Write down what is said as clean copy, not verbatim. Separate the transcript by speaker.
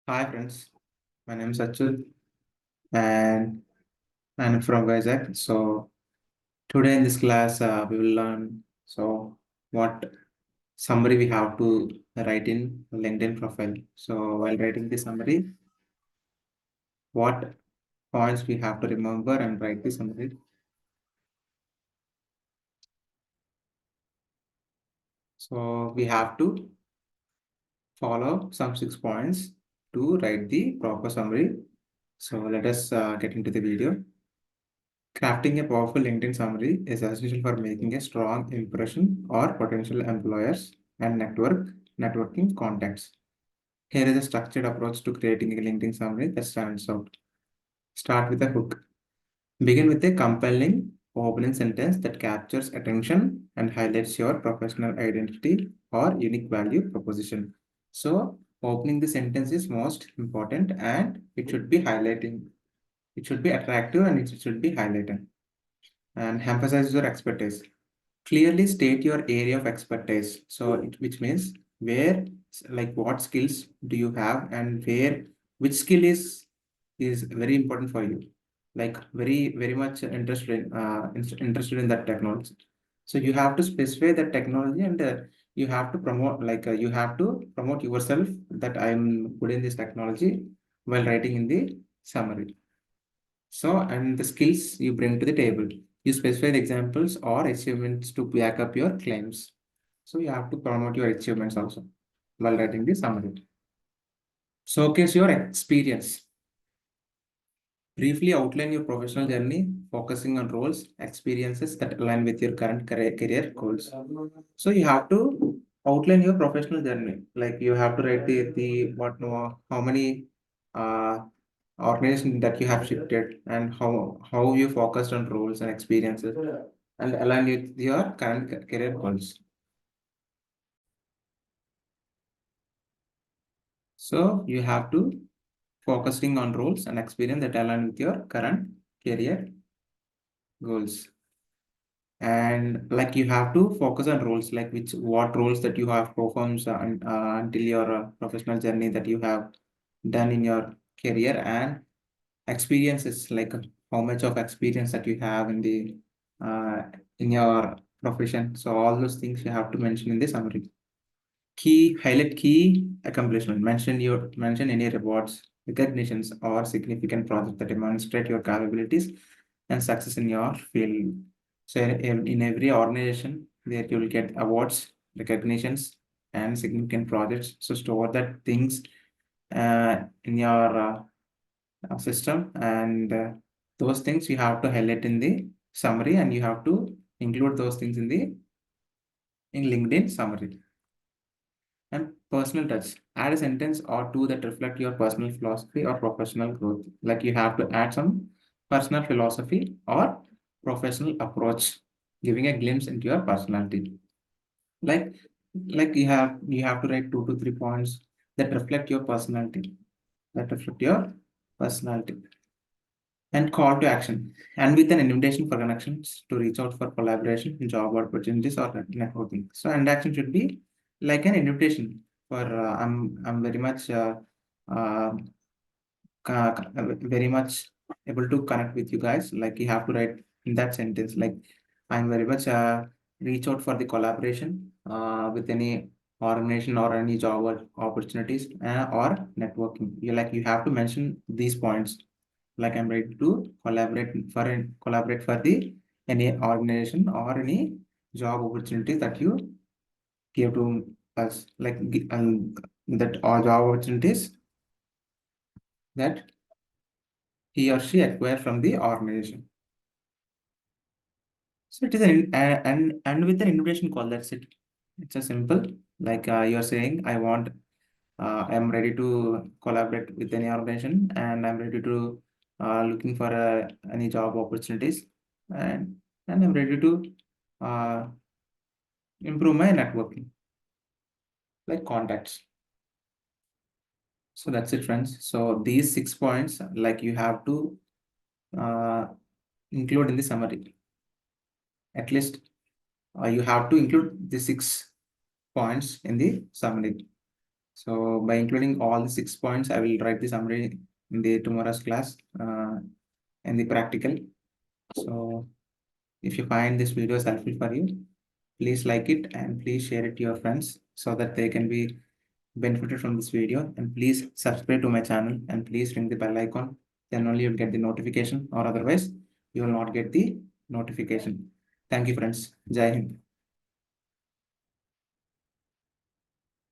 Speaker 1: Hi friends, my name is Achut and I'm from Vizag. So today in this class we will learn what summary we have to write in LinkedIn profile. So while writing the summary, what points we have to remember and write the summary. So we have to follow some 6 points to write the proper summary. So let us get into the video. Crafting a powerful LinkedIn summary is essential for making a strong impression or potential employers and networking contacts. Here is a structured approach to creating a LinkedIn summary that stands out. Start with a hook. Begin with a compelling opening sentence that captures attention and highlights your professional identity or unique value proposition. So, opening the sentence is most important and it should be highlighting. It should be attractive and it should be highlighted and emphasize your expertise. Clearly state your area of expertise. So, which means where, like, what skills do you have, and which skill is very important for you. Like, very much interested in that technology. So you have to specify that technology, and you have to promote, you have to promote yourself that I'm good in this technology while writing in the summary. So, and the skills you bring to the table. You specify the examples or achievements to back up your claims. So, you have to promote your achievements also while writing the summary. Showcase your experience. Briefly outline your professional journey, focusing on roles, experiences that align with your current career goals. So, you have to outline your professional journey. Like, you have to write the what, no, how many uh, organization that you have shifted, and how you focused on roles and experiences and align with your current career goals. So you have to focusing on roles and experience that align with your current career goals. And like you have to focus on roles, like what roles that you have performed until your professional journey that you have done in your career, and experiences, like how much of experience that you have uh, in your profession. So all those things you have to mention in the summary. Highlight key accomplishment. Mention any rewards, recognitions, or significant projects that demonstrate your capabilities and success in your field. So in every organization where you will get awards, recognitions, and significant projects. So store that things in your system, and those things you have to highlight in the summary, and you have to include those things in LinkedIn summary. And personal touch, add a sentence or two that reflect your personal philosophy or professional growth. Like you have to add some personal philosophy or professional approach, giving a glimpse into your personality. like like you have to write 2 to 3 points that reflect your personality, that reflect your personality. And call to action, and with an invitation for connections to reach out for collaboration, job opportunities, or networking. So, and action should be like an invitation for I'm very much uh, very much able to connect with you guys. Like you have to write in that sentence, like I'm very much reach out for the collaboration with any organization or any job or opportunities or networking. You have to mention these points, like I'm ready to collaborate for the any organization or any job opportunity that you give to us, like that all job opportunities that he or she acquire from the organization. So it is and with an invitation call, that's it. It's a simple, like you're saying, I am ready to collaborate with any organization, and I'm ready to looking for any job opportunities, and I'm ready to uh, improve my networking, like contacts. So that's it, friends. So these 6 points, like you have to uh, include in the summary. At least you have to include the 6 points in the summary. So by including all the 6 points, I will write the summary in the tomorrow's class in the practical. So if you find this video helpful for you, please like it and please share it to your friends so that they can be benefited from this video. And please subscribe to my channel and please ring the bell icon. Then only you'll get the notification, or otherwise you will not get the notification. Thank you, friends. Jai Hind.